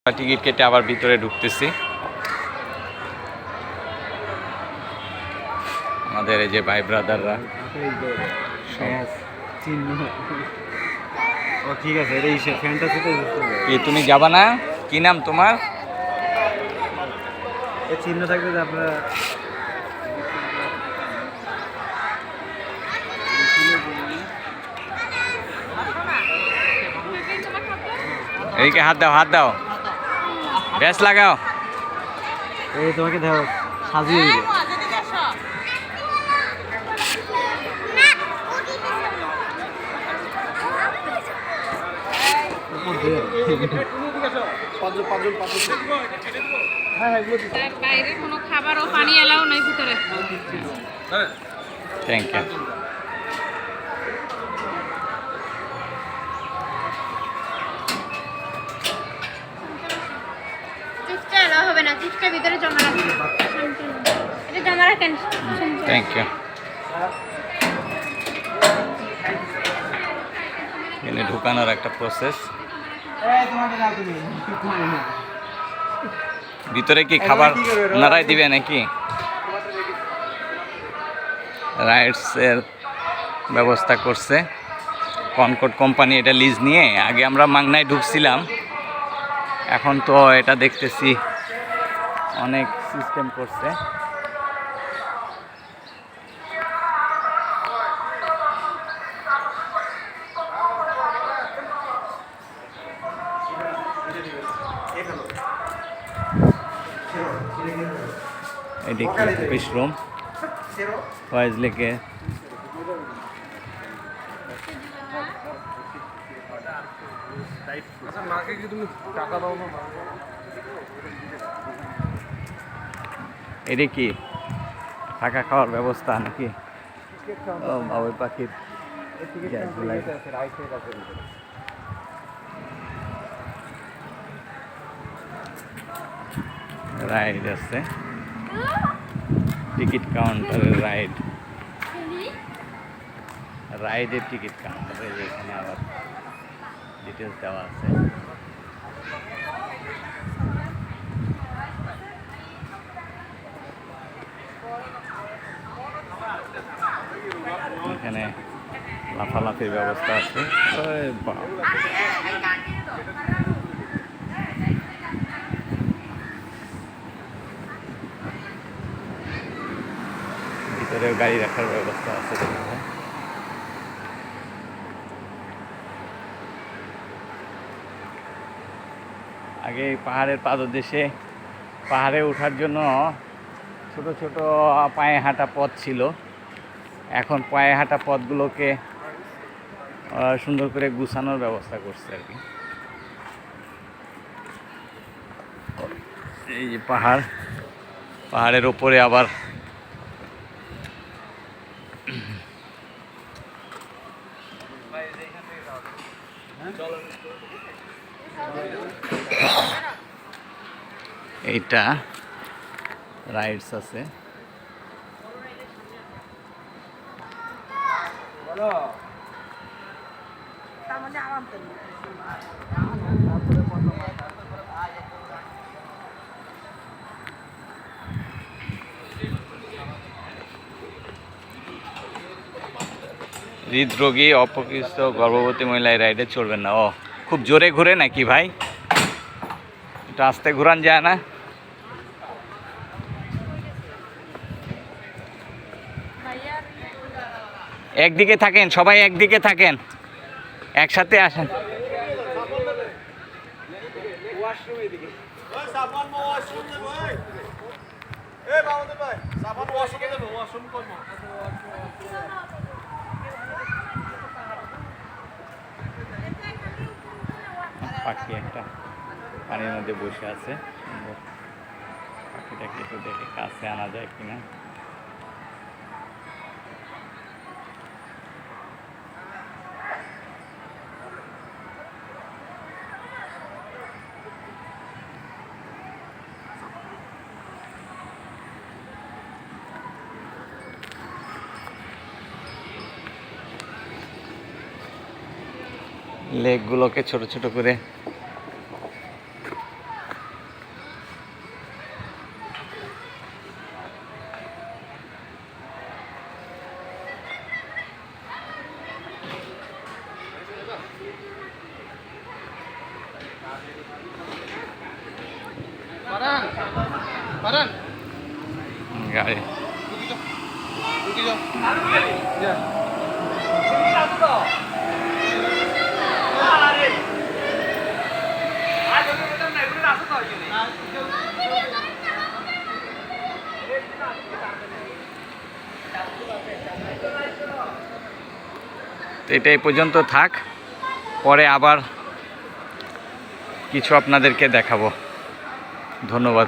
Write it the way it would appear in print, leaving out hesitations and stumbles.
Ticket কেটে আবার ভিতরে ঢুকতেছি। আমাদের এই যে ভাই ব্রাদাররা ঠিক আছে, কি তুমি যাবা না? কি নাম তোমার? চিহ্ন থাকবে যে আপনারা এদিকে হাত দাও, হাত দাও, ব্যাস লাগাও। এই তোমাকে দেখো সাজিয়ে দিল। বাইরে কোনো খাবার ও পানি এলাও নাই ভিতরে। Thank you. চিপসটা এলাও হবে না, চিপসটা ভিতরে জমা রাখবেন। এটা জমা রাখেন। Thank you. এখানে ঢুকানোর একটা প্রসেস। ভিতরে কি খাবার নাড়াই দিবে নাকি? রাইডসের ব্যবস্থা করছে কনকর্ড কোম্পানি, এটা লিজ নিয়ে। আগে আমরা মাংনায় ঢুকছিলাম, এখন তো এটা দেখতেছি অনেক সিস্টেম করছে। এদিকে অফিস রুম ওয়াইজ লেকে। এটা কি থাকা খাওয়ার ব্যবস্থা নাকি? ও বাবুই পাখির রাইড আছে, টিকিট কাউন্টারের রাইডের টিকিট কাউন্টারে এখানে আবার ডিটেলস দেওয়া আছে। এখানে লাফালাফির ব্যবস্থা আছে। ভিতরেও গাড়ি রাখার ব্যবস্থা আছে। আগে পাহাড়ের পাদদেশে পাহাড়ে ওঠার জন্য ছোট ছোট পায়ে হাঁটা পথ ছিল। এখন পায়ে হাঁটা পথগুলোকে সুন্দর করে গুছানোর ব্যবস্থা করছে আর কি। এই যে পাহাড়ের ওপরে আবার এইটা রাইডস আছে। হৃদরোগী, অপকৃষ্ট গর্ভবতী মহিলা এই রাইডে চলবেন না। ও খুব জোরে ঘুরে নাকি ভাই? এটা আস্তে ঘুরান যায় না? একদিকে থাকেন সবাই, একদিকে থাকেন, একসাথে আসেন। পাখি একটা পানির মধ্যে বসে আছে। পাখিটাকে একটু দেখে কাছে আনা যায় কিনা। লেকগুলোকে ছোট ছোট করে গাড়ি তো এটা এই পর্যন্ত থাক, পরে আবার কিছু আপনাদেরকে দেখাবো। ধন্যবাদ।